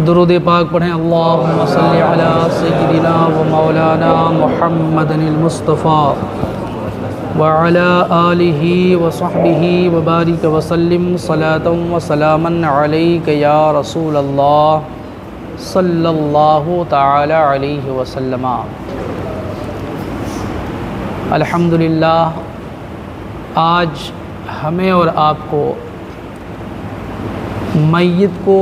दुरूद पाक पढ़ें। अल्लाहुम्मा सल्लि अला सय्यिदिना व मौलाना मुहम्मदिल मुस्तफ़ा व अला आलिहि व सहबिहि व बारिक व सल्लिम सलातन व सलामन अलैका या रसूल अल्लाह सल्लल्लाहु तआला अलैहि वसल्लम। अल्हम्दुलिल्लाह, आज हमें और आपको मय्यत को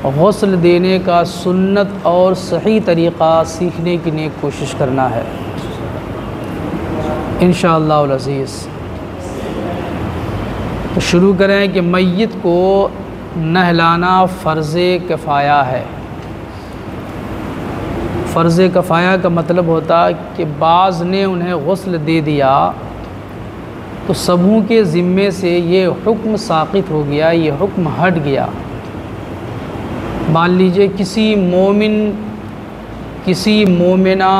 गुस्ल देने का सुन्नत और सही तरीक़ा सीखने की नेक कोशिश करना है इंशाअल्लाह अज़ीज़। तो शुरू करें कि मय्यत को नहलाना फ़र्ज़े किफ़ाया है। फ़र्ज़े किफ़ाया का मतलब होता है कि बाज़ ने उन्हें गुस्ल दे दिया तो सबों के ज़िम्मे से ये हुक्म साक़ित हो गया, ये हुक्म हट गया। मान लीजिए किसी मोमिन, किसी मोमिना,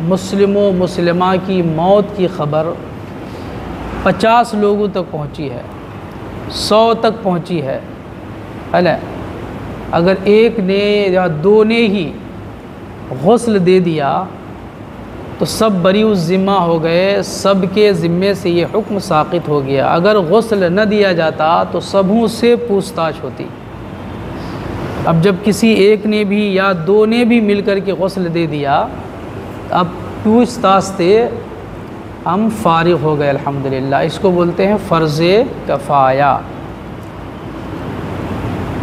मुस्लिम व मुस्लिमा की मौत की ख़बर 50 लोगों तक पहुंची है, 100 तक पहुंची है ना। अगर एक ने या दो ने ही गुस्ल दे दिया तो सब बरी ज़िम्मा हो गए, सब के ज़िम्मे से ये हुक्म साक़ित हो गया। अगर गुस्ल न दिया जाता तो सबों से पूछताछ होती। अब जब किसी एक ने भी या दो ने भी मिलकर के गुस्ल दे दिया, अब पूछताछ से हम फ़ारिग़ हो गए अल्हम्दुलिल्लाह। इसको बोलते हैं फ़र्ज़े किफ़ाया।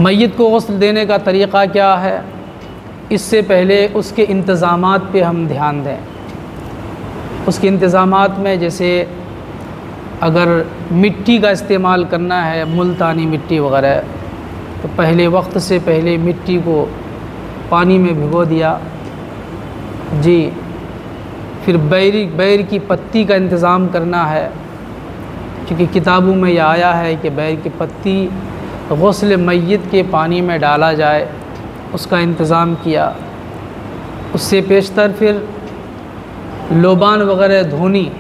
मय्यत को गुस्ल देने का तरीक़ा क्या है, इससे पहले उसके इंतज़ामात पे हम ध्यान दें। उसके इंतज़ामात में जैसे अगर मिट्टी का इस्तेमाल करना है, मुल्तानी मिट्टी वग़ैरह, तो पहले वक्त से पहले मिट्टी को पानी में भिगो दिया जी। फिर बैर की पत्ती का इंतज़ाम करना है, क्योंकि किताबों में यह आया है कि बैर की पत्ती गुस्ल मय्यत के पानी में डाला जाए, उसका इंतज़ाम किया। उससे पेशतर फिर लोबान वग़ैरह धुनी,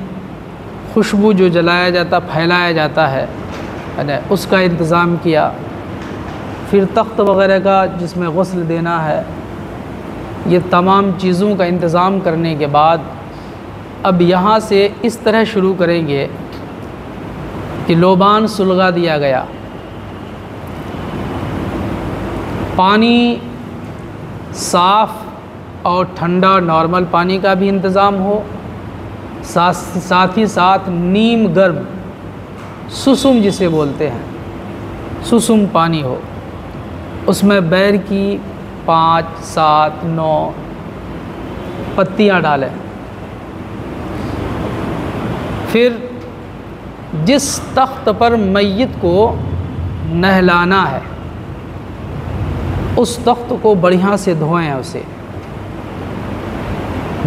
खुशबू जो जलाया जाता, फैलाया जाता है ना, उसका इंतज़ाम किया। फिर तख्त वग़ैरह का जिसमें गुस्ल देना है, ये तमाम चीज़ों का इंतज़ाम करने के बाद अब यहाँ से इस तरह शुरू करेंगे कि लोबान सुलगा दिया गया, पानी साफ़ और ठंडा नॉर्मल पानी का भी इंतज़ाम हो, साथ ही साथ नीम गर्म सुसुम जिसे बोलते हैं, सुसुम पानी हो। उसमें बैर की 5, 7, 9 पत्तियां डालें। फिर जिस तख्त पर मय्यत को नहलाना है उस तख्त को बढ़िया से धोएं। उसे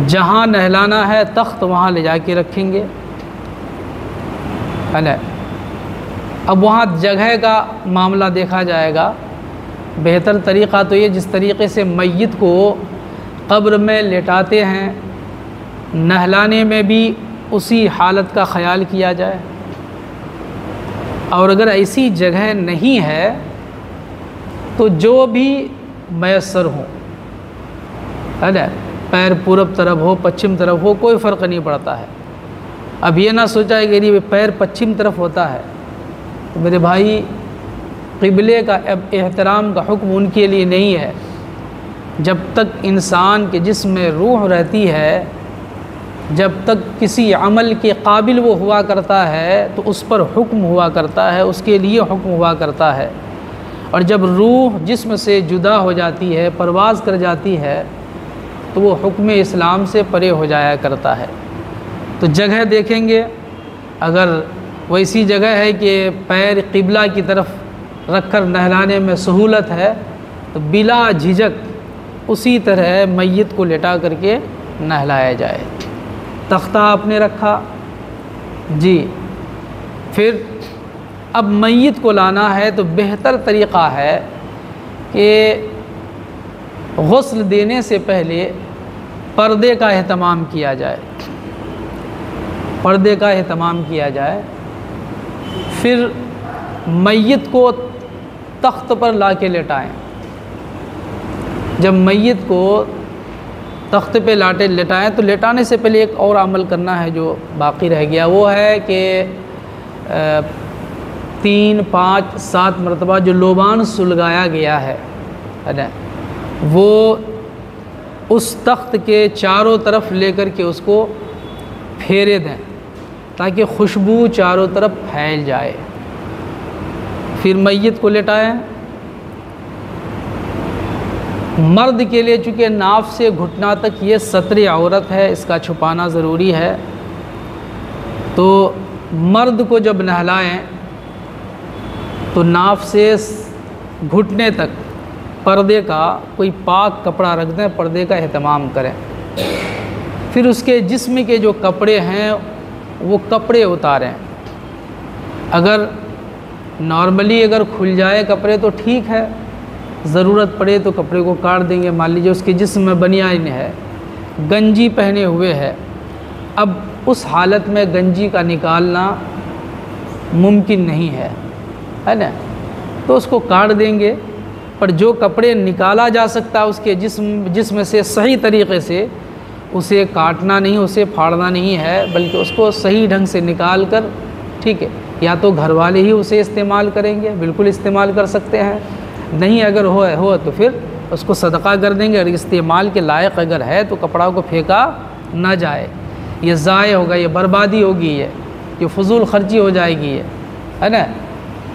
जहाँ नहलाना है तख्त वहाँ ले जाके रखेंगे, है ना। अब वहाँ जगह का मामला देखा जाएगा। बेहतर तरीक़ा तो ये, जिस तरीक़े से मय्यत को कब्र में लेटाते हैं, नहलाने में भी उसी हालत का ख़याल किया जाए। और अगर ऐसी जगह नहीं है तो जो भी मैसर हो, है ना, पैर पूरब तरफ हो, पश्चिम तरफ हो, कोई फ़र्क नहीं पड़ता है। अब ये ना सोचा है कि ये पैर पश्चिम तरफ होता है तो मेरे भाई, क़िबले का एहतराम का हुक्म उनके लिए नहीं है। जब तक इंसान के जिस्म में रूह रहती है, जब तक किसी अमल के काबिल वो हुआ करता है तो उस पर हुक्म हुआ करता है, उसके लिए हुक्म हुआ करता है। और जब रूह जिस्म से जुदा हो जाती है, परवाज़ कर जाती है, तो वो हुक्म इस्लाम से परे हो जाया करता है। तो जगह देखेंगे, अगर वैसी जगह है कि पैर क़िबला की तरफ रखकर नहलाने में सहूलत है तो बिला झिझक उसी तरह मय्यत को लेटा करके नहलाया जाए। तख्ता आपने रखा जी। फिर अब मय्यत को लाना है तो बेहतर तरीक़ा है कि गुस्ल देने से पहले पर्दे का एहतमाम किया जाए, पर्दे का एहतमाम किया जाए। फिर मय्यत को तख्त पर ला के लेटाएँ। जब मैयत को तख्ते पे लेटाएं तो लेटाने से पहले एक और अमल करना है जो बाकी रह गया, वो है कि 3, 5, 7 मरतबा जो लोबान सुलगाया गया है ना, वो उस तख्त के चारों तरफ लेकर के उसको फेरे दें ताकि खुशबू चारों तरफ फैल जाए। फिर मैयत को लेटाएं। मर्द के लिए चूँकि नाफ से घुटना तक ये सत्र औरत है, इसका छुपाना ज़रूरी है, तो मर्द को जब नहलाएं तो नाफ से घुटने तक पर्दे का कोई पाक कपड़ा रख दें, पर्दे का एहतमाम करें। फिर उसके जिस्म के जो कपड़े हैं वो कपड़े उतारें। अगर नॉर्मली अगर खुल जाए कपड़े तो ठीक है, ज़रूरत पड़े तो कपड़े को काट देंगे। मान लीजिए उसके जिस्म में बनियान है, गंजी पहने हुए है, अब उस हालत में गंजी का निकालना मुमकिन नहीं है ना, तो उसको काट देंगे। पर जो कपड़े निकाला जा सकता है उसके जिस्म से सही तरीक़े से, उसे काटना नहीं, उसे फाड़ना नहीं है, बल्कि उसको सही ढंग से निकाल कर, ठीक है, या तो घर वाले ही उसे इस्तेमाल करेंगे, बिल्कुल इस्तेमाल कर सकते हैं, नहीं अगर हो तो फिर उसको सदका कर देंगे। और इस्तेमाल के लायक अगर है तो कपड़ा को फेंका ना जाए, ये ज़ाय होगा, ये बर्बादी होगी, ये फजूल खर्ची हो जाएगी, है ना,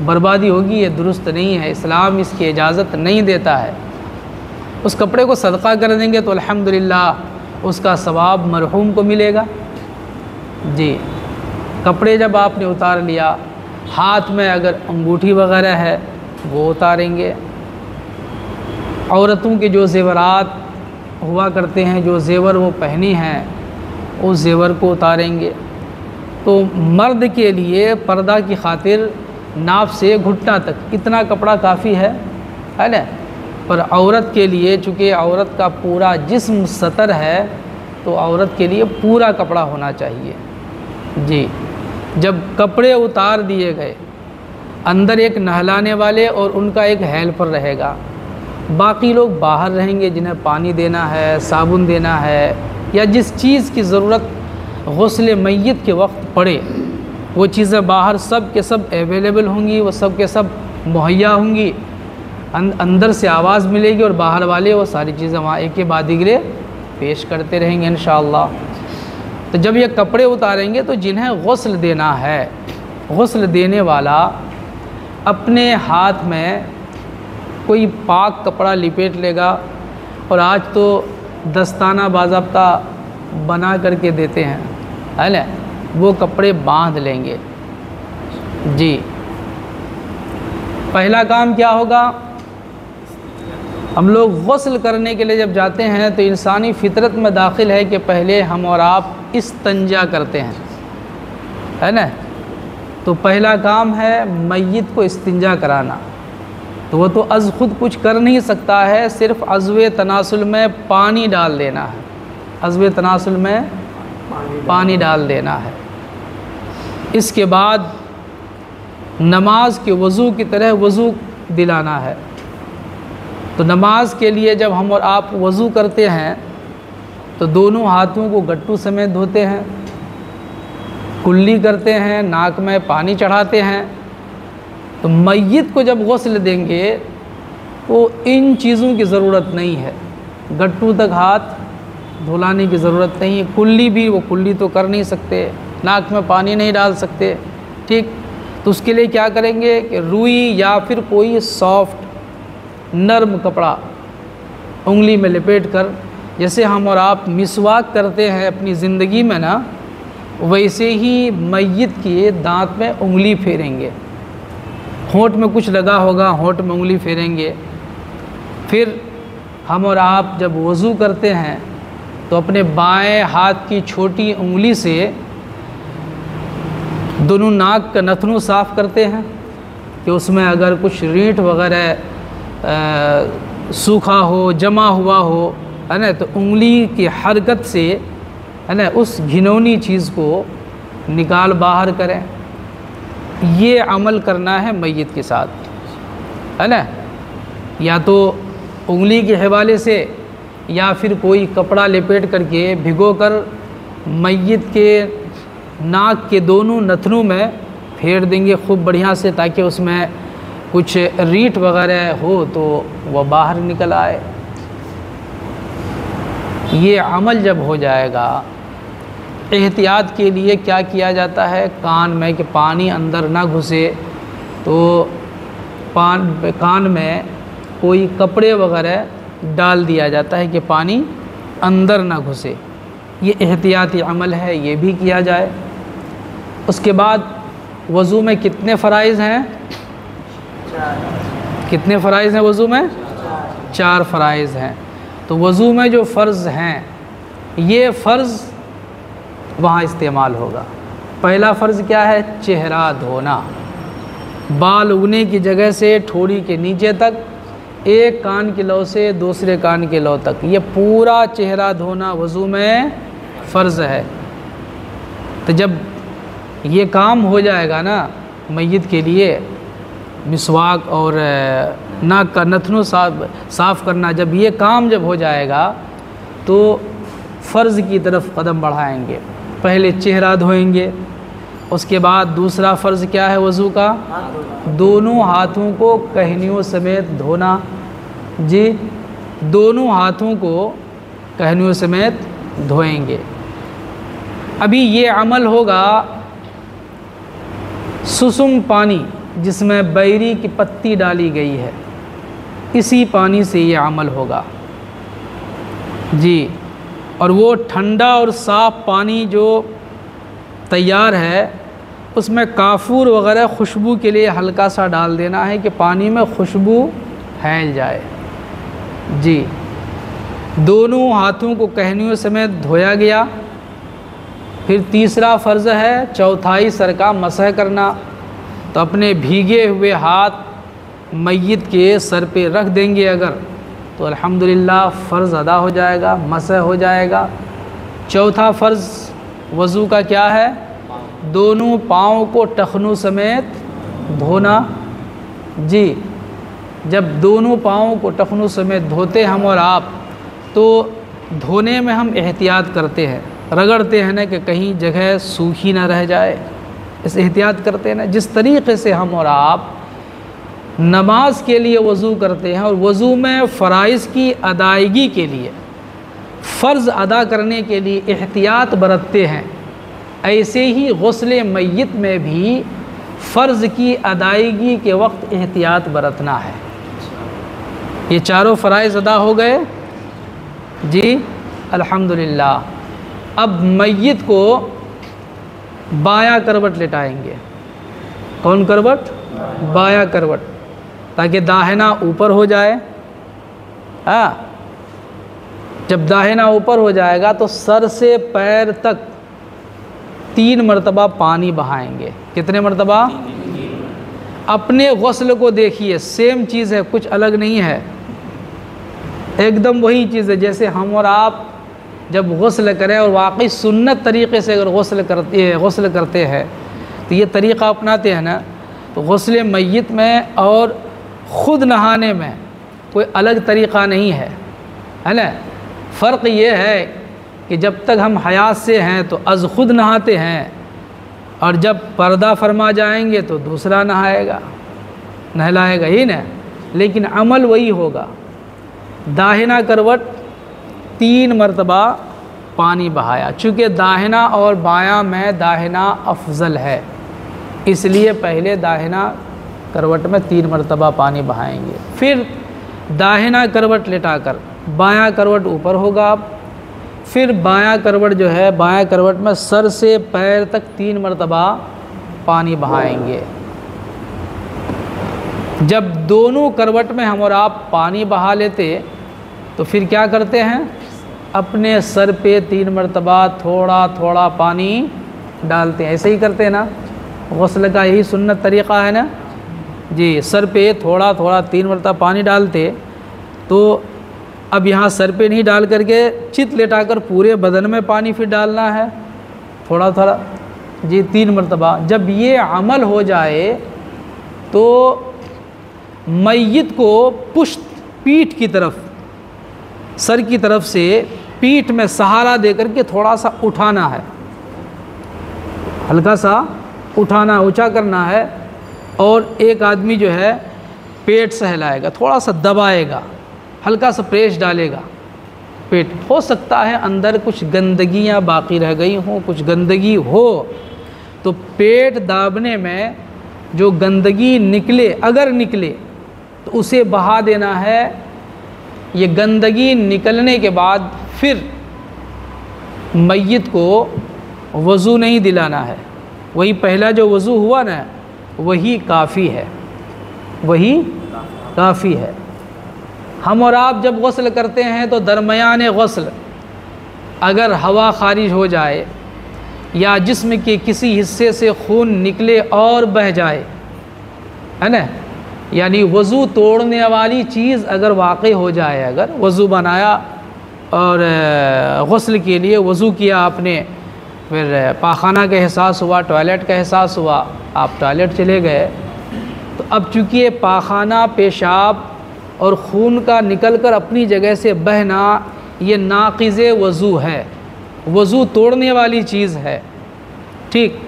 बर्बादी होगी, ये दुरुस्त नहीं है, इस्लाम इसकी इजाज़त नहीं देता है। उस कपड़े को सदका कर देंगे तो अल्हम्दुलिल्लाह उसका सवाब मरहूम को मिलेगा। जी, कपड़े जब आपने उतार लिया, हाथ में अगर अंगूठी वगैरह है वो उतारेंगे। औरतों के जो ज़ेवरात हुआ करते हैं, जो ज़ेवर वो पहनी हैं, उस ज़ेवर को उतारेंगे। तो मर्द के लिए पर्दा की खातिर नाफ से घुटना तक इतना कपड़ा काफ़ी है ना, पर औरत के लिए चूँकि औरत का पूरा जिस्म सतर है तो औरत के लिए पूरा कपड़ा होना चाहिए। जी, जब कपड़े उतार दिए गए, अंदर एक नहलाने वाले और उनका एक हेल्पर रहेगा, बाकी लोग बाहर रहेंगे जिन्हें पानी देना है, साबुन देना है, या जिस चीज़ की ज़रूरत गुस्ल मैयत के वक्त पड़े वो चीज़ें बाहर सब के सब अवेलेबल होंगी, वो सब के सब मुहैया होंगी। अंदर से आवाज़ मिलेगी और बाहर वाले वो सारी चीज़ें वहाँ एक के बाद दिगरे पेश करते रहेंगे इंशाअल्लाह। तो जब ये कपड़े उतारेंगे तो जिन्हें गुस्ल देना है, गुस्ल देने वाला अपने हाथ में कोई पाक कपड़ा लिपेट लेगा, और आज तो दस्ताना बाज़ाब्ता बना करके देते हैं, है ना, वो कपड़े बांध लेंगे। जी, पहला काम क्या होगा, हम लोग गुस्ल करने के लिए जब जाते हैं तो इंसानी फितरत में दाखिल है कि पहले हम और आप इस्तंजा करते हैं, है ना। तो पहला काम है मैयत को इस्तिंजा कराना। तो वो तो अज़ ख़ुद कुछ कर नहीं सकता है, सिर्फ़ अज़्वे तनासुल में पानी डाल देना है, अज़्वे तनासुल में पानी डाल देना है। इसके बाद नमाज के वज़ू की तरह वज़ू दिलाना है। तो नमाज के लिए जब हम और आप वज़ू करते हैं तो दोनों हाथों को गट्टू समेत धोते हैं, कुल्ली करते हैं, नाक में पानी चढ़ाते हैं। तो मैयत को जब गुस्ल देंगे तो इन चीज़ों की ज़रूरत नहीं है, गट्टू तक हाथ धुलाने की ज़रूरत नहीं है, कुल्ली भी वो कुल्ली तो कर नहीं सकते, नाक में पानी नहीं डाल सकते, ठीक। तो उसके लिए क्या करेंगे कि रुई या फिर कोई सॉफ्ट नरम कपड़ा उंगली में लपेट कर, जैसे हम और आप मिसवाक करते हैं अपनी ज़िंदगी में ना, वैसे ही मैयत के दांत में उंगली फेरेंगे। होंठ में कुछ लगा होगा, होंठ में उंगली फेरेंगे। फिर हम और आप जब वज़ू करते हैं तो अपने बाएं हाथ की छोटी उंगली से दोनों नाक का नथनू साफ़ करते हैं कि उसमें अगर कुछ रीठ वगैरह सूखा हो, जमा हुआ हो, है ना, तो उंगली की हरकत से, है ना, उस घिनौनी चीज़ को निकाल बाहर करें। ये अमल करना है मैयत के साथ, है ना। या तो उंगली के हवाले से या फिर कोई कपड़ा लपेट करके भिगोकर मय्यत के नाक के दोनों नथनों में फेर देंगे खूब बढ़िया से, ताकि उसमें कुछ रीठ वगैरह हो तो वह बाहर निकल आए। ये अमल जब हो जाएगा, एहतियात के लिए क्या किया जाता है, कान में कि पानी अंदर ना घुसे, तो कान में कोई कपड़े वगैरह डाल दिया जाता है कि पानी अंदर ना घुसे। ये एहतियाती अमल है, ये भी किया जाए। उसके बाद वज़ू में कितने फ़राइज़ हैं? कितने फ़राइज़ हैं वज़ू में? 4 फ़राइज़ हैं। तो वज़ू में जो फ़र्ज़ हैं, ये फ़र्ज़ वहाँ इस्तेमाल होगा। पहला फ़र्ज़ क्या है? चेहरा धोना, बाल उगने की जगह से ठोड़ी के नीचे तक, एक कान के लौ से दूसरे कान के लौ तक, ये पूरा चेहरा धोना वज़ू में फ़र्ज़ है। तो जब ये काम हो जाएगा ना मय्यत के लिए, मिसवाक और नाक का नथनों साफ़ करना, जब ये काम जब हो जाएगा तो फ़र्ज़ की तरफ कदम बढ़ाएंगे। पहले चेहरा धोएंगे, उसके बाद दूसरा फ़र्ज़ क्या है वज़ू का? दोनों हाथों को कहनियों समेत धोना। जी, दोनों हाथों को कहनियों समेत धोएंगे। अभी ये अमल होगा सुसुम पानी जिसमें बैरी की पत्ती डाली गई है, इसी पानी से ये अमल होगा जी। और वो ठंडा और साफ़ पानी जो तैयार है, उसमें काफूर वगैरह खुशबू के लिए हल्का सा डाल देना है कि पानी में खुशबू फैल जाए जी। दोनों हाथों को कहनियों समेत धोया गया। फिर तीसरा फ़र्ज़ है चौथाई सर का मसह करना। तो अपने भीगे हुए हाथ मय्यत के सर पे रख देंगे अगर, तो अल्हम्दुलिल्लाह फ़र्ज़ अदा हो जाएगा, मसह हो जाएगा। चौथा फ़र्ज़ वज़ू का क्या है? दोनों पाँव को टखनों समेत धोना जी। जब दोनों पाँव को टखनों समेत धोते हम और आप, तो धोने में हम एहतियात करते हैं, रगड़ते हैं ना कि कहीं जगह सूखी ना रह जाए, इस एहतियात करते हैं ना। जिस तरीक़े से हम और आप नमाज के लिए वज़ू करते हैं और वज़ू में फ़राइज़ की अदायगी के लिए, फ़र्ज़ अदा करने के लिए एहतियात बरतते हैं, ऐसे ही गुस्ल मय्यत में भी फ़र्ज़ की अदायगी के वक्त एहतियात बरतना है। ये चारों फ़राइज़ अदा हो गए जी, अल्हम्दुलिल्लाह। अब मय्यत को बायां करवट लेटाएंगे। कौन करवट? बायां करवट, ताकि दाहिना ऊपर हो जाए। हाँ, जब दाहिना ऊपर हो जाएगा तो सर से पैर तक 3 मरतबा पानी बहाएंगे। कितने मरतबा? अपने गुस्ल को देखिए, सेम चीज़ है, कुछ अलग नहीं है, एकदम वही चीज़ है जैसे हम और आप जब गुस्ल करें और वाकई सुन्नत तरीक़े से अगर गुस्ल करते हैं तो ये तरीक़ा अपनाते हैं ना, तो गुस्ल मय्यत में और ख़ुद नहाने में कोई अलग तरीक़ा नहीं है ना। फ़र्क ये है कि जब तक हम हयात से हैं तो अज़ ख़ुद नहाते हैं, और जब पर्दा फरमा जाएंगे तो दूसरा नहाएगा, नहलाएगा ही ना, लेकिन अमल वही होगा। दाहिना करवट 3 मरतबा पानी बहाया। चूँकि दाहिना और बायां में दाहिना अफजल है, इसलिए पहले दाहिना करवट में 3 मरतबा पानी बहाएंगे। फिर दाहिना करवट लेटाकर बायां करवट ऊपर होगा। अब फिर बायां करवट जो है, बायां करवट में सर से पैर तक 3 मरतबा पानी बहाएंगे। जब दोनों करवट में हम और आप पानी बहा लेते तो फिर क्या करते हैं? अपने सर पे 3 मरतबा थोड़ा थोड़ा पानी डालते हैं। ऐसे ही करते हैं ना, गुस्ल का यही सुन्नत तरीक़ा है ना जी। सर पे थोड़ा थोड़ा 3 मरतबा पानी डालते, तो अब यहाँ सर पे नहीं डाल करके चित लेटाकर पूरे बदन में पानी फिर डालना है, थोड़ा थोड़ा जी 3 मरतबा। जब ये अमल हो जाए तो मय्यत को पुश्त पीठ की तरफ, सर की तरफ से पीठ में सहारा देकर के थोड़ा सा उठाना है, हल्का सा उठाना, ऊंचा करना है। और एक आदमी जो है पेट सहलाएगा, थोड़ा सा दबाएगा, हल्का सा प्रेस डालेगा पेट। हो सकता है अंदर कुछ गंदगियाँ बाकी रह गई हों, कुछ गंदगी हो तो पेट दाबने में जो गंदगी निकले, अगर निकले तो उसे बहा देना है। ये गंदगी निकलने के बाद फिर मय्यत को वज़ू नहीं दिलाना है, वही पहला जो वज़ू हुआ ना वही काफ़ी है, वही काफ़ी है। हम और आप जब गस्ल करते हैं तो दरमियान गस्ल अगर हवा खारिज हो जाए या जिस्म के किसी हिस्से से खून निकले और बह जाए, है ना, यानी वज़ू तोड़ने वाली चीज़ अगर वाक़ई हो जाए, अगर वज़ू बनाया और गस्ल के लिए वज़ू किया आपने, फिर पाखाना का एहसास हुआ, टॉयलेट का एहसास हुआ, आप टॉयलेट चले गए, तो अब चूँकि ये पाखाना, पेशाब और खून का निकल कर अपनी जगह से बहना ये नाक़िज़े वज़ू है, वज़ू तोड़ने वाली चीज़ है। ठीक,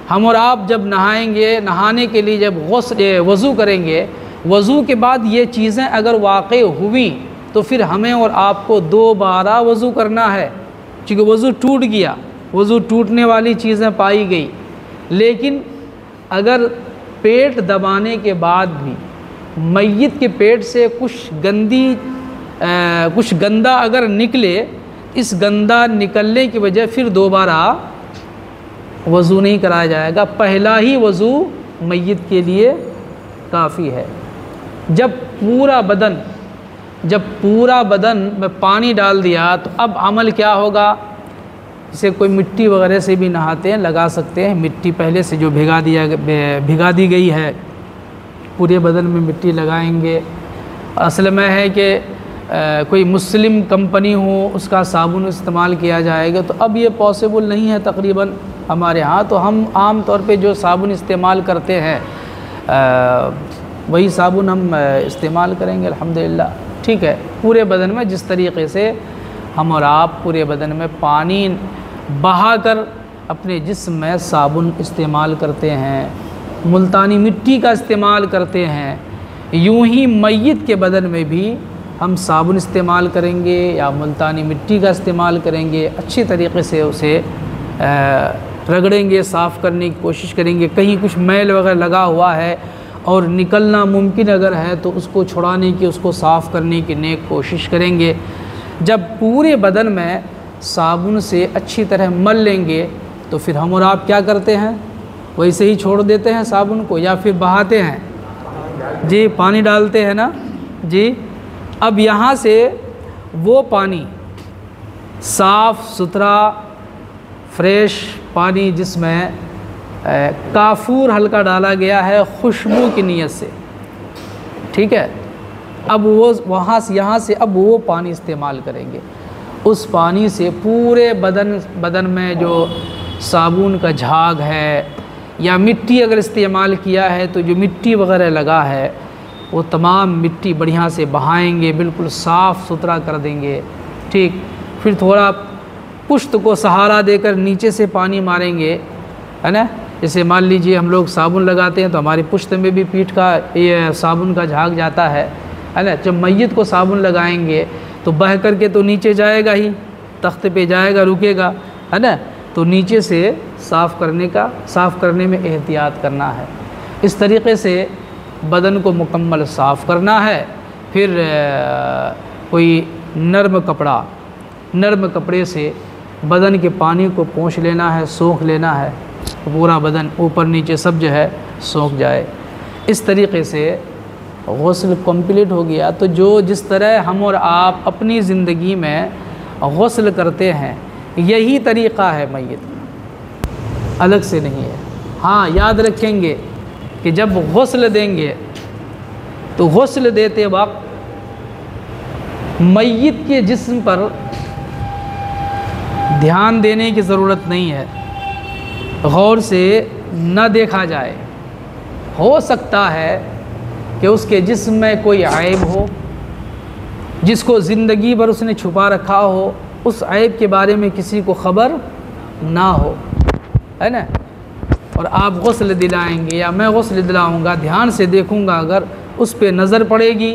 हम और आप जब नहाएंगे, नहाने के लिए जब वज़ू करेंगे, वज़ू के बाद ये चीज़ें अगर वाक़ई हुई तो फिर हमें और आपको दोबारा वज़ू करना है, क्योंकि वज़ू टूट गया, वज़ू टूटने वाली चीज़ें पाई गई। लेकिन अगर पेट दबाने के बाद भी मय्यत के पेट से कुछ गंदा अगर निकले, इस गंदा निकलने की वजह फिर दोबारा वज़ू नहीं कराया जाएगा, पहला ही वज़ू मय्यत के लिए काफ़ी है। जब पूरा बदन में पानी डाल दिया तो अब अमल क्या होगा, इसे कोई मिट्टी वगैरह से भी नहाते हैं, लगा सकते हैं, मिट्टी पहले से जो भिगा दी गई है पूरे बदन में मिट्टी लगाएंगे। असल में है कि कोई मुस्लिम कंपनी हो उसका साबुन इस्तेमाल किया जाएगा, तो अब ये पॉसिबल नहीं है तकरीबन हमारे यहाँ। तो हम आम तौर पे जो साबुन इस्तेमाल करते हैं वही साबुन हम इस्तेमाल करेंगे अल्हम्दुलिल्लाह। ठीक है, पूरे बदन में जिस तरीक़े से हम और आप पूरे बदन में पानी बहाकर अपने जिस्म में साबुन इस्तेमाल करते हैं, मुल्तानी मिट्टी का इस्तेमाल करते हैं, यूं ही मय्यत के बदन में भी हम साबुन इस्तेमाल करेंगे या मुल्तानी मिट्टी का इस्तेमाल करेंगे। अच्छी तरीक़े से उसे रगड़ेंगे, साफ़ करने की कोशिश करेंगे। कहीं कुछ मैल वगैरह लगा हुआ है और निकलना मुमकिन अगर है तो उसको छुड़ाने की, उसको साफ़ करने की नेक कोशिश करेंगे। जब पूरे बदन में साबुन से अच्छी तरह मल लेंगे तो फिर हम और आप क्या करते हैं, वैसे ही छोड़ देते हैं साबुन को या फिर बहाते हैं जी, पानी डालते हैं ना जी। अब यहाँ से वो पानी साफ़ सुथरा फ्रेश पानी जिसमें काफूर हल्का डाला गया है खुशबू की नीयत से, ठीक है, अब वो यहाँ से अब वो पानी इस्तेमाल करेंगे। उस पानी से पूरे बदन में जो साबुन का झाग है या मिट्टी अगर इस्तेमाल किया है तो जो मिट्टी वगैरह लगा है वो तमाम मिट्टी बढ़िया से बहाएंगे, बिल्कुल साफ़ सुथरा कर देंगे। ठीक, फिर थोड़ा पुश्त को सहारा देकर नीचे से पानी मारेंगे, है ना। जैसे मान लीजिए हम लोग साबुन लगाते हैं तो हमारी पुश्त में भी पीठ का ये साबुन का झाग जाता है ना। जब मय्यत को साबुन लगाएंगे तो बह करके तो नीचे जाएगा ही, तख्ते पे जाएगा, रुकेगा, है ना। तो नीचे से साफ़ करने में एहतियात करना है। इस तरीक़े से बदन को मुकम्मल साफ़ करना है। फिर कोई नर्म कपड़े से बदन के पानी को पोंछ लेना है, सोख लेना है, तो पूरा बदन ऊपर नीचे सब जो है सोख जाए। इस तरीक़े से गुस्ल कंप्लीट हो गया। तो जो जिस तरह हम और आप अपनी ज़िंदगी में गुस्ल करते हैं यही तरीक़ा है मय्यत का, अलग से नहीं है। हाँ, याद रखेंगे कि जब गुस्ल देंगे तो गुस्ल देते वक्त मय्यत के जिस्म पर ध्यान देने की ज़रूरत नहीं है, गौर से न देखा जाए। हो सकता है कि उसके जिस्म में कोई ऐब हो, जिसको ज़िंदगी भर उसने छुपा रखा हो, उस ऐब के बारे में किसी को ख़बर ना हो, है ना। और आप गुस्ल दिलाएंगे या मैं गुस्ल दिलाऊंगा, ध्यान से देखूंगा, अगर उस पे नज़र पड़ेगी,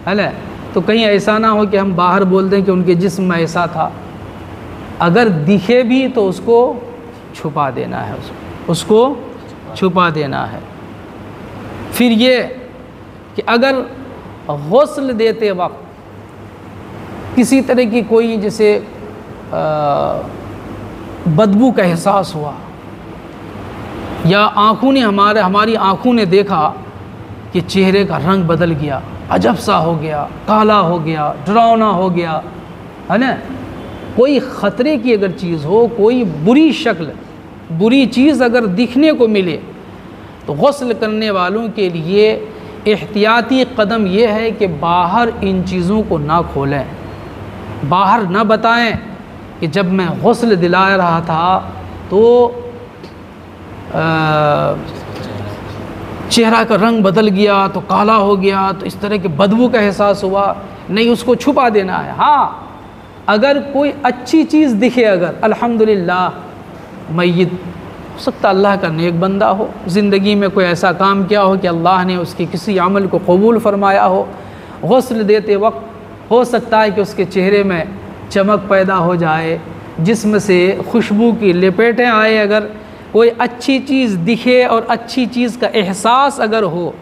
है ना, तो कहीं ऐसा ना हो कि हम बाहर बोल दें कि उनके जिस्म में ऐसा था। अगर दिखे भी तो उसको छुपा देना है, उसको छुपा देना है। फिर ये कि अगर गुस्ल देते वक्त किसी तरह की कोई जैसे बदबू का एहसास हुआ, या आँखों ने हमारी आँखों ने देखा कि चेहरे का रंग बदल गया, अजब सा हो गया, काला हो गया, डरावना हो गया, है ना, कोई ख़तरे की अगर चीज़ हो, कोई बुरी शक्ल, बुरी चीज़ अगर दिखने को मिले, तो गुस्ल करने वालों के लिए एहतियाती कदम ये है कि बाहर इन चीज़ों को ना खोलें, बाहर ना बताएं कि जब मैं गुस्ल दिला रहा था तो चेहरा का रंग बदल गया, तो काला हो गया, तो इस तरह के बदबू का एहसास हुआ। नहीं, उसको छुपा देना है। हाँ, अगर कोई अच्छी चीज़ दिखे, अगर अल्हम्दुलिल्लाह मय्यत हो सकता अल्लाह का नेक बंदा हो, ज़िंदगी में कोई ऐसा काम किया हो कि अल्लाह ने उसके किसी अमल को कबूल फरमाया हो, गुस्ल देते वक्त हो सकता है कि उसके चेहरे में चमक पैदा हो जाए, जिस्म से खुशबू की लपेटें आए, अगर कोई अच्छी चीज़ दिखे और अच्छी चीज़ का एहसास अगर हो,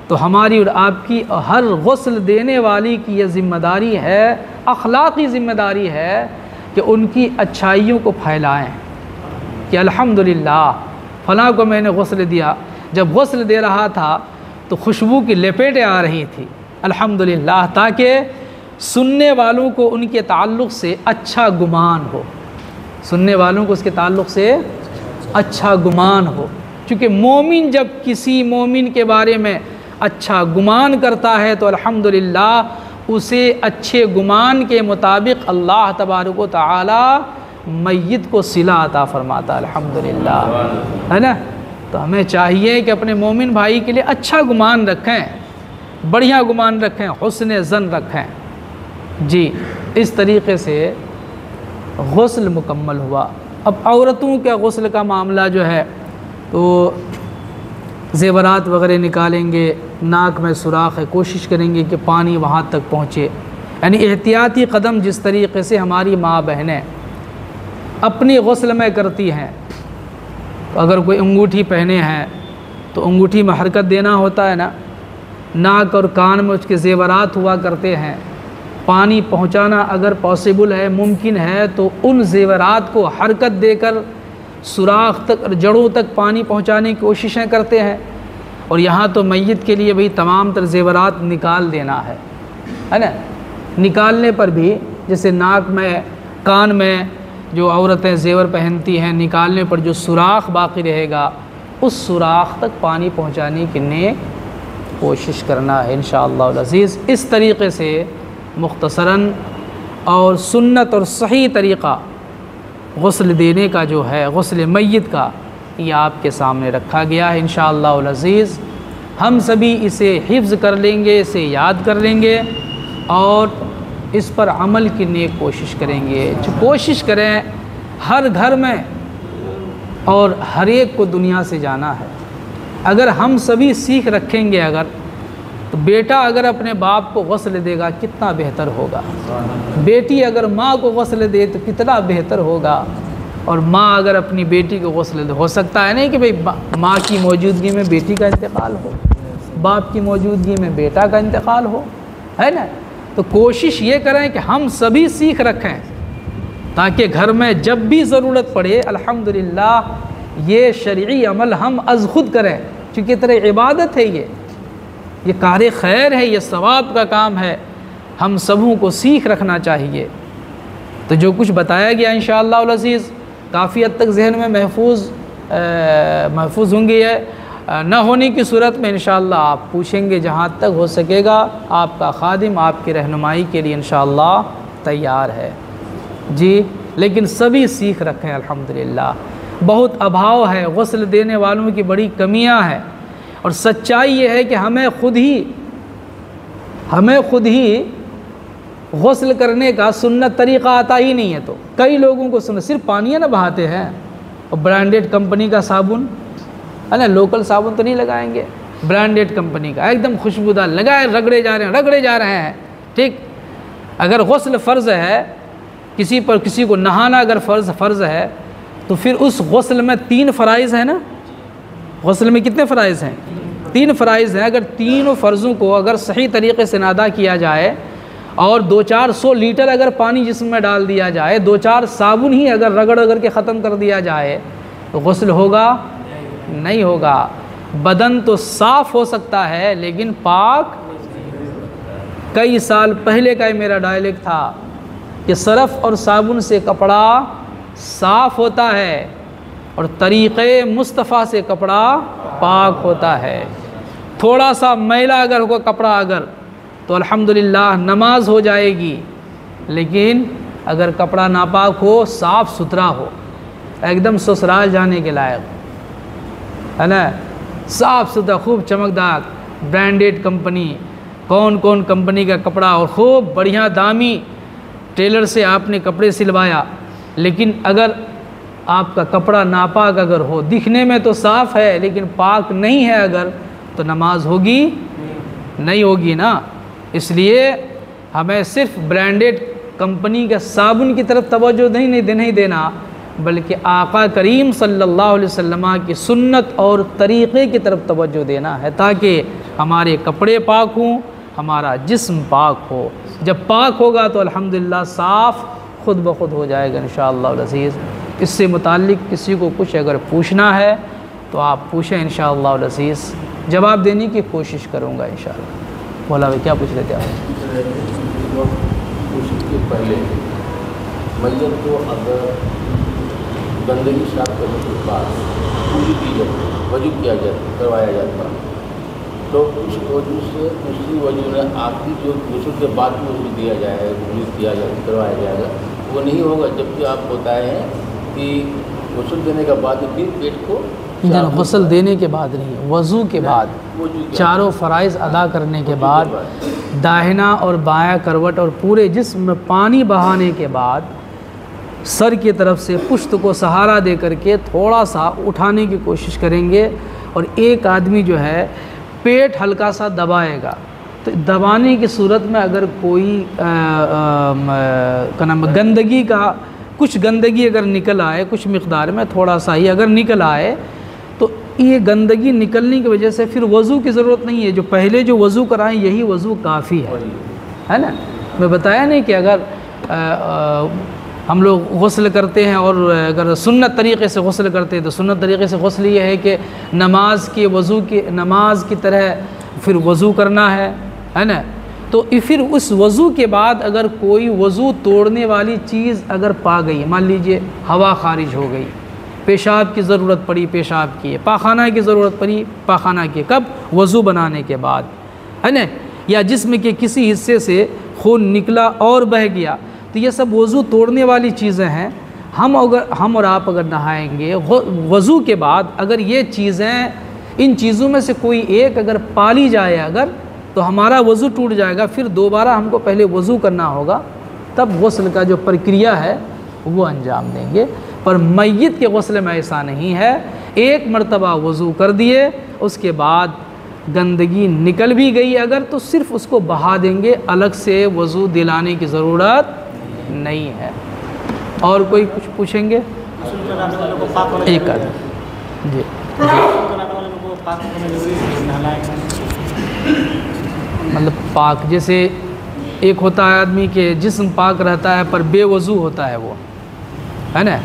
तो हमारी और आपकी हर गुस्ल देने वाली की यह ज़िम्मेदारी है, अखलाक़ी ज़िम्मेदारी है कि उनकी अच्छाइयों को फैलाएं कि अल्हम्दुलिल्लाह फ़लाँ को मैंने गुस्ल दिया, जब गुस्ल दे रहा था तो खुशबू की लपेटें आ रही थी, अल्हम्दुलिल्लाह, ताकि सुनने वालों को उनके ताल्लुक़ से अच्छा गुमान हो, सुनने वालों को उसके ताल्लुक़ से अच्छा गुमान हो। क्योंकि मोमिन जब किसी मोमिन के बारे में अच्छा गुमान करता है तो अल्हम्दुलिल्लाह उसे अच्छे गुमान के मुताबिक अल्लाह तबारक व तआला मय्यत को सिला अता फरमाता, अल्हम्दुलिल्लाह, है ना। तो हमें चाहिए कि अपने मोमिन भाई के लिए अच्छा गुमान रखें, बढ़िया गुमान रखें, हुस्न ज़न रखें। जी, इस तरीक़े से गुस्ल मुकम्मल हुआ। अब औरतों का गुस्ल का मामला जो है, तो ज़ेवरात वग़ैरह निकालेंगे, नाक में सुराख है, कोशिश करेंगे कि पानी वहाँ तक पहुँचे, यानी एहतियाती क़दम जिस तरीक़े से हमारी माँ बहनें अपनी गुस्ल में करती हैं। तो अगर कोई अंगूठी पहने हैं तो अंगूठी में हरकत देना होता है ना, नाक और कान में उसके ज़ेवरात हुआ करते हैं, पानी पहुंचाना अगर पॉसिबल है, मुमकिन है, तो उन ज़ेवरात को हरकत देकर सुराख तक और जड़ों तक पानी पहुंचाने की कोशिशें करते हैं। और यहाँ तो मय्यत के लिए भाई तमाम तर ज़ेवरात निकाल देना है ना। निकालने पर भी जैसे नाक में, कान में जो औरतें ज़ेवर पहनती हैं, निकालने पर जो सुराख बाकी रहेगा, उस सुराख तक पानी पहुँचाने की नेक कोशिश करना है इंशाअल्लाह अज़ीज़। इस तरीक़े से मुख्तसरन और सुन्नत और सही तरीक़ा गुस्ल देने का जो है, गुस्ल मय्यत का, ये आपके सामने रखा गया है इंशाअल्लाह अज़ीज़। हम सभी इसे हिफ्ज़ कर लेंगे, इसे याद कर लेंगे और इस पर अमल की नेक कोशिश करेंगे। जो कोशिश करें हर घर में और हर एक को दुनिया से जाना है। अगर हम सभी सीख रखेंगे, अगर तो बेटा अगर अपने बाप को गुस्ल देगा कितना बेहतर होगा, बेटी अगर माँ को गुस्ल दे तो कितना बेहतर होगा, और माँ अगर अपनी बेटी को गुस्ल दे। हो सकता है नहीं कि भाई माँ की मौजूदगी में बेटी का इंतकाल हो, बाप की मौजूदगी में बेटा का इंतकाल हो, है ना। तो कोशिश ये करें कि हम सभी सीख रखें ताकि घर में जब भी ज़रूरत पड़े अल्हम्दुलिल्लाह ये शरई अमल हम अज़ खुद करें, क्योंकि तरह इबादत है, ये कार खैर है, ये सवाब का काम है, हम सबों को सीख रखना चाहिए। तो जो कुछ बताया गया इंशाअल्लाह अज़ीज़ काफ़ी हद तक जहन में महफूज होंगी है। न होने की सूरत में इंशाअल्लाह आप पूछेंगे, जहाँ तक हो सकेगा आपका खादिम आपकी रहनुमाई के लिए इंशाअल्लाह तैयार है जी। लेकिन सभी सीख रखें अल्हम्दुलिल्लाह। बहुत अभाव है, गुस्ल देने वालों की बड़ी कमियां हैं, और सच्चाई ये है कि हमें खुद ही गुस्ल करने का सुन्नत तरीक़ा आता ही नहीं है। तो कई लोगों को सुन सिर्फ पानी ना बहाते हैं और ब्रांडेड कंपनी का साबुन है ना, लोकल साबुन तो नहीं लगाएंगे, ब्रांडेड कंपनी का एकदम खुशबूदार लगाए रगड़े जा रहे हैं। ठीक, अगर गुस्ल फ़र्ज़ है किसी को नहाना अगर फ़र्ज़ है तो फिर उस गुस्ल में 3 फ़राइज़ है ना, गुस्ल में कितने फ़राइज़ हैं? 3 फ़राइज़ हैं। अगर तीनों फ़र्ज़ों को अगर सही तरीक़े से अदा किया जाए और 200-400 लीटर अगर पानी जिस्म में डाल दिया जाए, 2-4 साबुन ही अगर रगड़ के ख़त्म कर दिया जाए तो गुस्ल होगा? नहीं होगा। बदन तो साफ़ हो सकता है लेकिन पाक। कई साल पहले का ही मेरा डायलेक्ट था कि सरफ़ और साबुन से कपड़ा साफ़ होता है और तरीक़े मुस्तफ़ा से कपड़ा पाक होता है। थोड़ा सा मैला अगर होगा कपड़ा अगर तो अल्हम्दुलिल्लाह नमाज हो जाएगी, लेकिन अगर कपड़ा नापाक हो, साफ़ सुथरा हो, एकदम ससुराल जाने के लायक है ना, साफ़ सुथरा खूब चमकदार ब्रांडेड कंपनी, कौन कौन कंपनी का कपड़ा और खूब बढ़िया दामी टेलर से आपने कपड़े सिलवाया, लेकिन अगर आपका कपड़ा नापाक अगर हो, दिखने में तो साफ़ है लेकिन पाक नहीं है अगर, तो नमाज होगी? नहीं होगी ना। इसलिए हमें सिर्फ ब्रांडेड कंपनी के साबुन की तरफ तवज्जो नहीं देना, बल्कि आका करीम सल्लल्लाहु अलैहि वसल्लम की सुन्नत और तरीक़े की तरफ तवज्जो देना है, ताकि हमारे कपड़े पाक हों, हमारा जिस्म पाक हो। जब पाक होगा तो अल्हम्दुलिल्लाह साफ़ खुद ब खुद हो जाएगा इंशाअल्लाह अज़ीज़। इससे मुताल्लिक़ किसी को कुछ अगर पूछना है तो आप पूछें, इंशाअल्लाह अज़ीज़ जवाब देने की कोशिश करूँगा इंशाअल्लाह। बोला भाई क्या पूछ रहे थे आप? उसके पहले मैयत को अगर गंदगी साफ करने के बाद पूरी की जाती, वजू किया जाता, करवाया जाता, तो उस वजू से उसी वजू में आखिरी जो गुस्ल के बाद में वजू दिया जाएगा, वजू किया जाएगा, करवाया जाएगा, वो नहीं होगा। जबकि आप बताए हैं कि गुस्ल देने के बाद फिर पेट को गुस्ल देने के बाद नहीं, वज़ू के बाद, चारों फ़राइज़ अदा करने के बाद, दाहिना और बायां करवट और पूरे जिस्म में पानी बहाने के बाद सर की तरफ से पुश्त को सहारा दे करके थोड़ा सा उठाने की कोशिश करेंगे और एक आदमी जो है पेट हल्का सा दबाएगा। तो दबाने की सूरत में अगर कोई गंदगी का कुछ गंदगी अगर निकल आए, कुछ मिक़दार में थोड़ा सा ही अगर निकल आए, तो ये गंदगी निकलने की वजह से फिर वज़ू की ज़रूरत नहीं है। जो पहले जो वज़ू कराएं यही वज़ू काफ़ी है ना। मैं बताया नहीं कि अगर हम लोग गुस्ल करते हैं और अगर सुन्नत तरीक़े से गुस्ल करते हैं तो सुन्नत तरीक़े से गुस्ल ये है कि नमाज की तरह फिर वज़ू करना है ना। तो फिर उस वज़ू के बाद अगर कोई वज़ू तोड़ने वाली चीज़ अगर पा गई, मान लीजिए हवा खारिज हो गई, पेशाब की ज़रूरत पड़ी पेशाब की, पाखाना की ज़रूरत पड़ी पाखाना की, कब? वज़ू बनाने के बाद, है ना। या जिस्म के किसी हिस्से से खून निकला और बह गया, तो ये सब वज़ू तोड़ने वाली चीज़ें हैं। हम और आप अगर नहाएंगे वज़ू के बाद, अगर ये चीज़ें, इन चीज़ों में से कोई एक अगर पाली जाए अगर, तो हमारा वज़ू टूट जाएगा। फिर दोबारा हमको पहले वज़ू करना होगा, तब गुस्ल का जो प्रक्रिया है वो अंजाम देंगे। पर मैयत के गुस्ल में ऐसा नहीं है, एक मरतबा वज़ू कर दिए, उसके बाद गंदगी निकल भी गई अगर, तो सिर्फ़ उसको बहा देंगे, अलग से वज़ू दिलाने की ज़रूरत नहीं है। और कोई कुछ पूछेंगे? एक आदमी जी मतलब पाक, जैसे एक होता है आदमी के जिस्म पाक रहता है पर बेवज़ू होता है वो, है ना।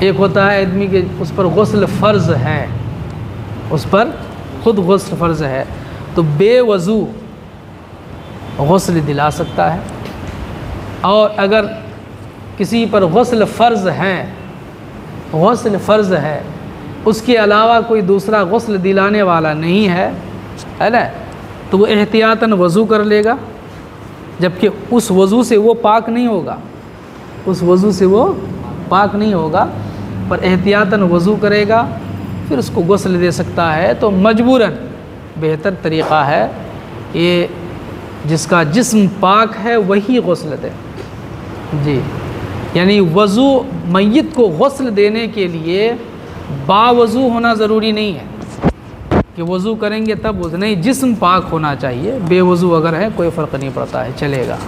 एक होता है आदमी के उस पर गुस्ल फ़र्ज़ है, उस पर ख़ुद गुस्ल फ़र्ज़ है, तो बेवज़ू गुस्ल दिला सकता है। और अगर किसी पर गुस्ल फ़र्ज़ है, उसके अलावा कोई दूसरा गुस्ल दिलाने वाला नहीं है ना, तो वो एहतियातन वज़ू कर लेगा, जबकि उस वज़ू से वो पाक नहीं होगा, उस वज़ू से वो पाक नहीं होगा, पर एहतियातन वज़ू करेगा, फिर उसको गुस्ल दे सकता है। तो मजबूरन बेहतर तरीक़ा है ये जिसका जिस्म पाक है वही गुस्ल दे। जी, यानी वज़ू मय्यत को गुस्ल देने के लिए बावज़ू होना ज़रूरी नहीं है कि वज़ू करेंगे तब वज़ू, नहीं, जिस्म पाक होना चाहिए। बेवज़ू अगर है कोई फ़र्क नहीं पड़ता है, चलेगा।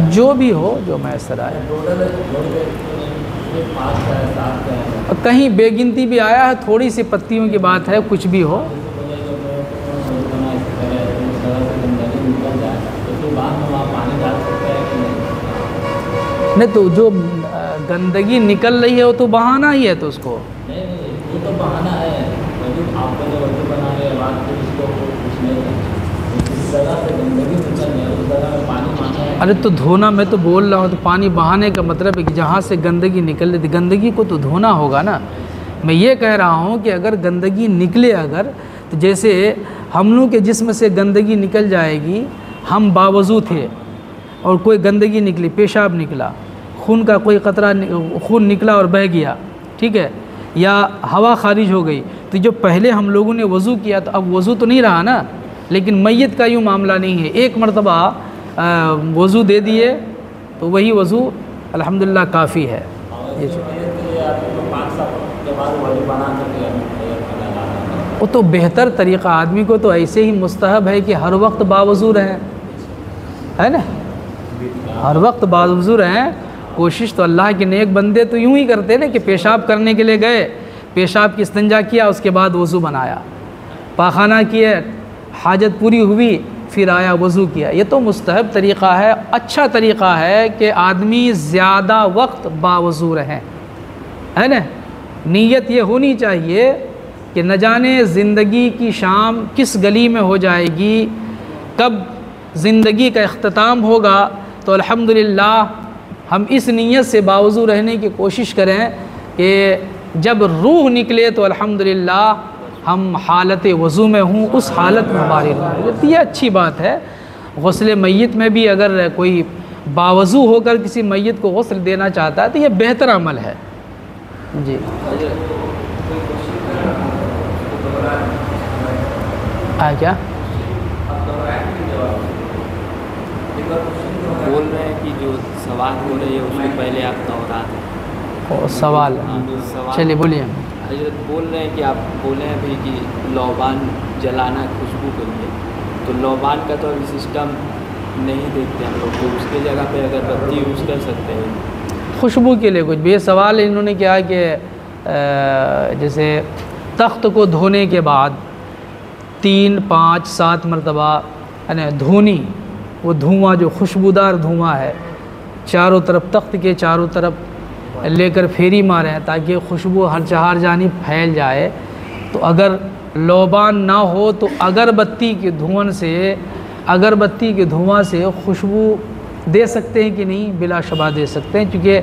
जो भी हो, जो मैसर आए। कहीं बेगिनती भी आया है, थोड़ी सी पत्तियों की बात है, कुछ भी हो। नहीं तो जो गंदगी निकल रही है वो तो बहाना ही है, तो उसको नहीं वो तो बहाना है। आपको जो वजू बना रहे हैं बात, तो इसको कुछ नहीं है, इस जगह से गंदगी निकल रही है, उस जगह में पानी मांगा है। अरे तो धोना, मैं तो बोल रहा हूँ, तो पानी बहाने का मतलब है कि जहाँ से गंदगी निकल रही थी, गंदगी को तो धोना होगा ना। मैं ये कह रहा हूँ कि अगर गंदगी निकले, अगर तो जैसे हम लोग के जिस्म से गंदगी निकल जाएगी, हम बावजू थे और कोई गंदगी निकली, पेशाब निकला, खून का कोई कतरा खून निकला और बह गया, ठीक है, या हवा खारिज हो गई, तो जो पहले हम लोगों ने वज़ू किया तो अब वज़ू तो नहीं रहा ना। लेकिन मैयत का यूँ मामला नहीं है, एक मरतबा वज़ू दे दिए तो वही वज़ू अल्हम्दुलिल्लाह काफ़ी है। वो तो बेहतर तरीक़ा, आदमी को तो ऐसे ही मुस्तहब है कि हर वक्त बावज़ू रहें, है ना, हर वक्त बावज़ू रहें। कोशिश तो अल्लाह के नेक बंदे तो यूँ ही करते ना कि पेशाब करने के लिए गए, पेशाब की इस्तिंजा किया, उसके बाद वज़ू बनाया, पाखाना किए, हाजत पूरी हुई, फिर आया वज़ू किया। ये तो मुस्तहब तरीक़ा है, अच्छा तरीक़ा है कि आदमी ज़्यादा वक्त बावज़ू रहें, है ना। नीयत ये होनी चाहिए कि न जाने ज़िंदगी की शाम किस गली में हो जाएगी, कब ज़िंदगी का इख्तिताम होगा, तो अल्हम्दुलिल्लाह हम इस नीयत से बावज़ू रहने की कोशिश करें कि जब रूह निकले तो अल्हम्दुलिल्लाह हम हालत वज़ू में हूँ, उस हालत में बारिश हो। ये अच्छी बात है। गुस्ल मय्यत में भी अगर कोई बावज़ू होकर किसी मय्यत को गुस्ल देना चाहता है तो ये बेहतर अमल है। जी, क्या बोल रहे हैं कि जो सवाल हो रही है उसको पहले आप दोहरा दें। सवाल, चलिए बोलिए। हजरत बोल रहे हैं कि आप बोले हैं भाई कि लौबान जलाना खुशबू के लिए, तो लौबान का तो अभी सिस्टम नहीं देखते हम लोग, तो उसके जगह पे अगरबत्ती यूज़ कर सकते हैं खुशबू के लिए। कुछ भी सवाल इन्होंने क्या कि जैसे तख्त को धोने के बाद 3, 5, 7 मरतबा है ना धोनी, वो धुआं जो खुशबूदार धुआं है चारों तरफ, तख्त के चारों तरफ लेकर फेरी मारें ताकि खुशबू हर चार जानिब फैल जाए। तो अगर लौबान ना हो तो अगरबत्ती के धुआं से, अगरबत्ती के धुआं से खुशबू दे सकते हैं कि नहीं? बिलाशुबा दे सकते हैं, क्योंकि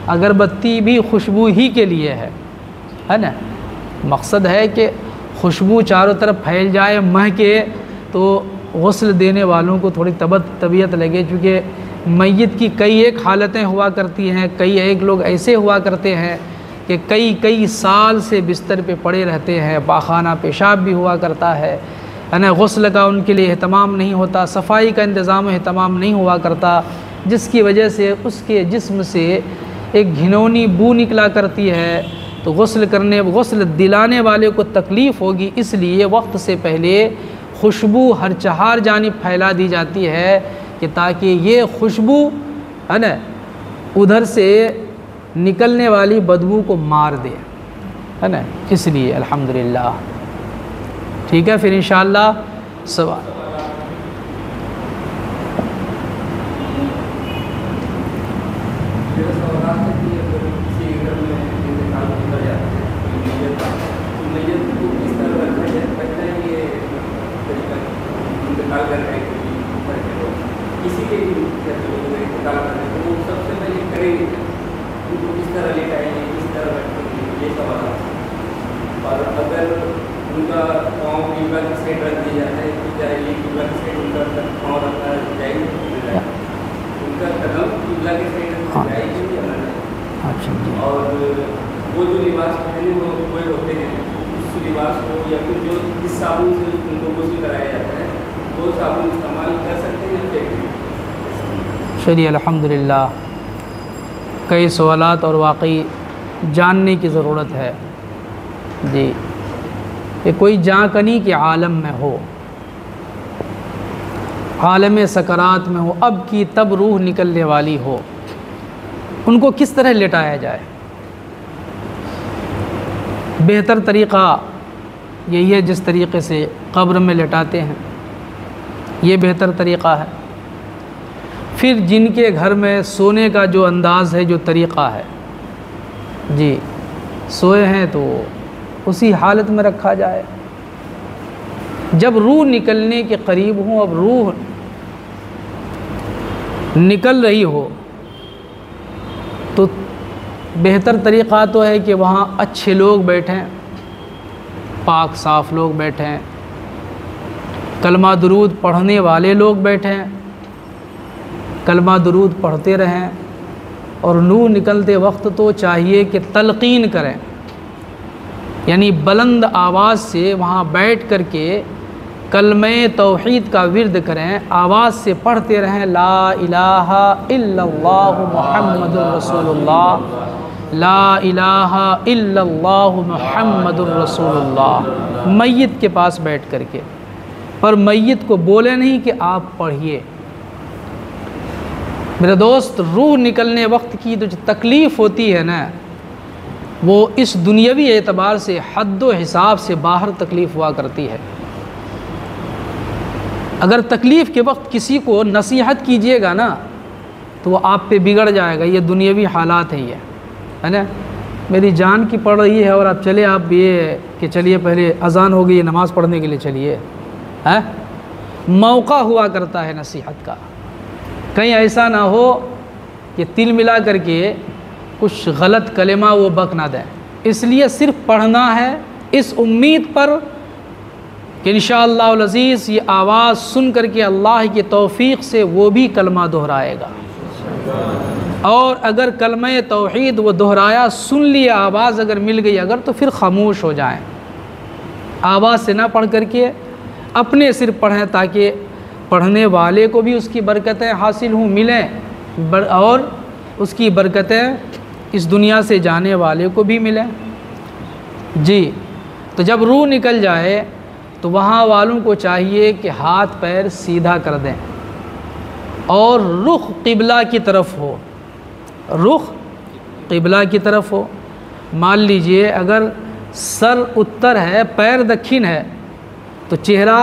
अगरबत्ती भी खुशबू ही के लिए है ना। मकसद है कि खुशबू चारों तरफ फैल जाए, महके, तो गुस्ल देने वालों को थोड़ी तबीयत लगे। क्योंकि मैयत की कई एक हालतें हुआ करती हैं, कई एक लोग ऐसे हुआ करते हैं कि कई साल से बिस्तर पे पड़े रहते हैं, पाखाना पेशाब भी हुआ करता है ना, गुस्ल का उनके लिए एहतमाम नहीं होता, सफाई का इंतज़ाम एहतमाम नहीं हुआ करता, जिसकी वजह से उसके जिस्म से एक घिनौनी बू निकला करती है। तो गुस्ल दिलाने वाले को तकलीफ़ होगी, इसलिए वक्त से पहले खुशबू हर चार जानिब फैला दी जाती है कि ताकि ये खुशबू है ना उधर से निकलने वाली बदबू को मार दे, है ना। इसलिए अल्हम्दुलिल्लाह। ठीक है, फिर इंशाअल्लाह सवाल। वो जो लिबास पहने हुए होते हैं, उस लिबास को या फिर जो जिस साबुन से उनको गुस्ल कराया जाता है वो साबुन इस्तेमाल कर सकते हैं या फेंक? चलिए अल्हम्दुलिल्लाह, कई सवालात और वाकई जानने की ज़रूरत है जी। कि कोई जाकनी के आलम में हो, आलम सकरात में हो, अब की तब रूह निकलने वाली हो, उनको किस तरह लेटाया जाए? बेहतर तरीक़ा यही है जिस तरीक़े से कब्र में लेटाते हैं, ये बेहतर तरीक़ा है। फिर जिनके घर में सोने का जो अंदाज़ है, जो तरीक़ा है जी, सोए हैं तो उसी हालत में रखा जाए। जब रूह निकलने के करीब हो, अब रूह निकल रही हो, तो बेहतर तरीक़ा तो है कि वहाँ अच्छे लोग बैठें, पाक साफ़ लोग बैठें, कलमा दुरूद पढ़ने वाले लोग बैठें, कलमा दुरूद पढ़ते रहें। और रूह निकलते वक्त तो चाहिए कि तलक़ीन करें, यानी बुलंद आवाज़ से वहाँ बैठ कर के कलमे तौहीद का विर्द करें, आवाज़ से पढ़ते रहें, ला इलाहा इल्लल्लाहु मुहम्मदुर रसूलुल्लाह, ला इलाहा इल्लल्लाहु मुहम्मदुर रसूलुल्लाह, मय्यत के पास बैठ कर के। पर मय्यत को बोले नहीं कि आप पढ़िए। मेरे दोस्त, रूह निकलने वक्त की जो तकलीफ़ होती है ना, वो इस दुनियावी एतबार से हद्दो हिसाब से बाहर तकलीफ़ हुआ करती है। अगर तकलीफ़ के वक्त किसी को नसीहत कीजिएगा ना, तो वो आप पे बिगड़ जाएगा। ये दुनियावी हालात है, ये है ना। मेरी जान की पड़ रही है और आप चले, आप ये कि चलिए पहले अज़ान हो गई, नमाज़ पढ़ने के लिए चलिए, है। मौका हुआ करता है नसीहत का, कहीं ऐसा ना हो कि तिल मिला करके कुछ गलत कलेमा वो बक ना दें। इसलिए सिर्फ पढ़ना है इस उम्मीद पर कि इंशाअल्लाह अज़ीज़ ये आवाज़ सुन करके अल्लाह की तौफ़ीक़ से वो भी कलमा दोहराएगा। और अगर कलमा तौहीद वो दोहराया, सुन लिया, आवाज़ अगर मिल गई अगर, तो फिर ख़ामोश हो जाएं, आवाज़ से ना पढ़ करके अपने सिर्फ पढ़ें, ताकि पढ़ने वाले को भी उसकी बरकतें हासिल हों, मिलें, और उसकी बरकतें इस दुनिया से जाने वाले को भी मिलें जी। तो जब रूह निकल जाए तो वहाँ वालों को चाहिए कि हाथ पैर सीधा कर दें और रुख क़िबला की तरफ हो, रुख क़िबला की तरफ हो। मान लीजिए अगर सर उत्तर है, पैर दक्षिण है, तो चेहरा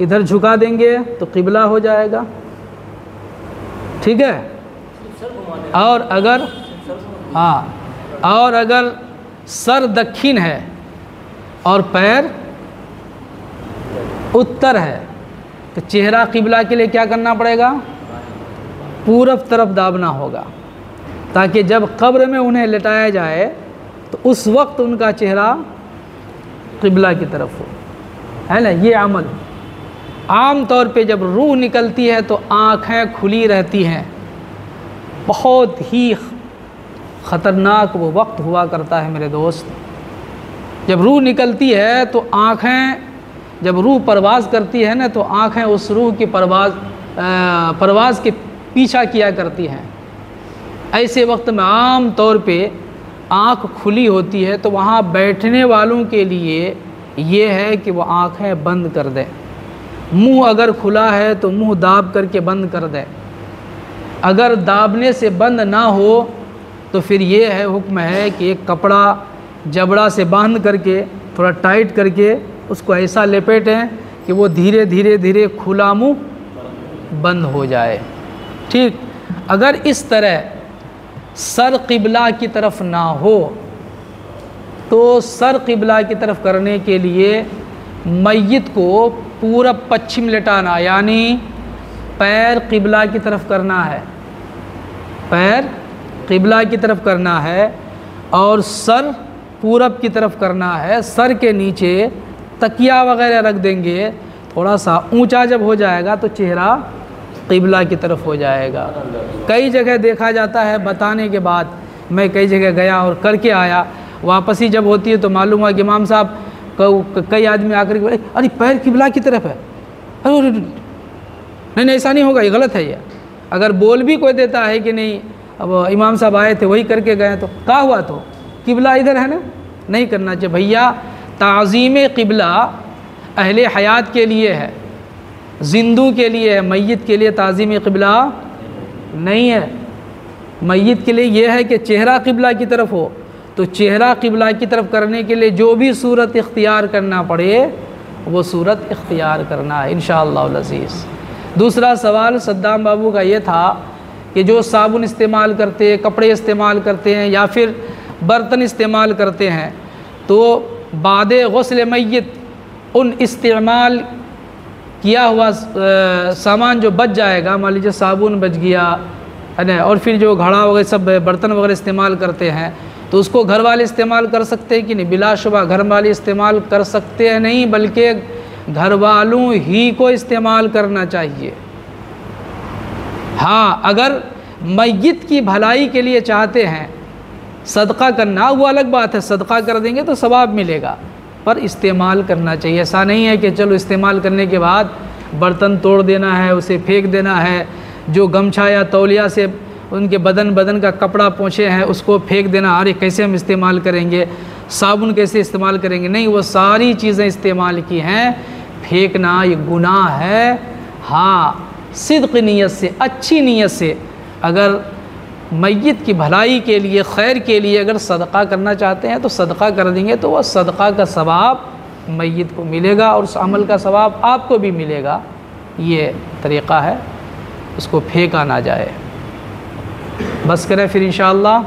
इधर झुका देंगे तो क़िबला हो जाएगा, ठीक है। और अगर और अगर सर दक्षिण है और पैर उत्तर है, तो चेहरा क़िबला के लिए क्या करना पड़ेगा? पूरब तरफ दाबना होगा, ताकि जब कब्र में उन्हें लेटाया जाए तो उस वक्त उनका चेहरा क़िबला की तरफ हो, है ना। ये अमल आम तौर पे जब रूह निकलती है तो आँखें खुली रहती हैं। बहुत ही ख़तरनाक वो वक्त हुआ करता है मेरे दोस्त, जब रूह निकलती है तो आँखें, जब रूह परवाज़ करती है ना, तो आँखें उस रूह की परवाज़ के पीछा किया करती हैं। ऐसे वक्त में आम तौर पे आँख खुली होती है, तो वहाँ बैठने वालों के लिए ये है कि वो आँखें बंद कर दें। मुंह अगर खुला है तो मुंह दाब करके बंद कर दें। अगर दाबने से बंद ना हो तो फिर ये है, हुक्म है कि एक कपड़ा जबड़ा से बांध करके थोड़ा टाइट करके उसको ऐसा लपेटें कि वो धीरे धीरे धीरे खुला मुंह बंद हो जाए, ठीक। अगर इस तरह सर क़िबला की तरफ ना हो तो सर क़िबला की तरफ करने के लिए मय्यत को पूरब पश्चिम लेटाना, यानी पैर क़िबला की तरफ करना है, पैर क़िबला की तरफ करना है और सर पूरब की तरफ करना है। सर के नीचे तकिया वगैरह रख देंगे, थोड़ा सा ऊंचा जब हो जाएगा तो चेहरा क़िबला की तरफ हो जाएगा। कई जगह देखा जाता है बताने के बाद मैं कई जगह गया और करके आया, वापसी ही जब होती है तो मालूम हुआ कि इमाम साहब कई आदमी आकर के बोले अरे पैर किबला की तरफ है, अरे नहीं ऐसा नहीं होगा, ये गलत है। ये अगर बोल भी कोई देता है कि नहीं, अब इमाम साहब आए थे वही करके गए तो क्या हुआ, तो किबला इधर है ना, नहीं करना चाहिए भैया। ताज़ीम किबला अहले हयात के लिए है, जिंदू के लिए है, मय्यत के लिए ताज़ीम किबला नहीं है। मय्यत के लिए यह है कि चेहरा किबला की तरफ हो, तो चेहरा किबला की तरफ करने के लिए जो भी सूरत इख्तियार करना पड़े वो सूरत इख्तियार करना है इंशाअल्लाह अज़ीज़। दूसरा सवाल सद्दाम बाबू का ये था कि जो साबुन इस्तेमाल करते हैं, कपड़े इस्तेमाल करते हैं या फिर बर्तन इस्तेमाल करते हैं, तो बादे गुस्ल मय्यत उन इस्तेमाल किया हुआ सामान जो बच जाएगा, मान लीजिए साबुन बच गया है ना, और फिर जो घड़ा वगैरह सब बर्तन वगैरह इस्तेमाल करते हैं, तो उसको घर वाले इस्तेमाल कर सकते हैं कि नहीं? बिलाशुबा घर वाले इस्तेमाल कर सकते हैं, नहीं बल्कि घर वालों ही को इस्तेमाल करना चाहिए। हाँ, अगर मय्यत की भलाई के लिए चाहते हैं सदका करना, वो अलग बात है, सदका कर देंगे तो सवाब मिलेगा, पर इस्तेमाल करना चाहिए। ऐसा नहीं है कि चलो इस्तेमाल करने के बाद बर्तन तोड़ देना है, उसे फेंक देना है, जो गमछा या तौलिया से उनके बदन का कपड़ा पोंछे हैं उसको फेंक देना, अरे कैसे हम इस्तेमाल करेंगे, साबुन कैसे इस्तेमाल करेंगे, नहीं, वो सारी चीज़ें इस्तेमाल की हैं, फेंकना ये गुनाह है। हाँ, सिद्क़ नीयत से, अच्छी नीयत से अगर मय्यत की भलाई के लिए, खैर के लिए अगर सदका करना चाहते हैं तो सदका कर देंगे, तो वह सदका का सवाब मय्यत को मिलेगा और उस अमल का सवाब आपको भी मिलेगा। ये तरीक़ा है, उसको फेंका ना जाए। बस करें फिर इंशाअल्लाह।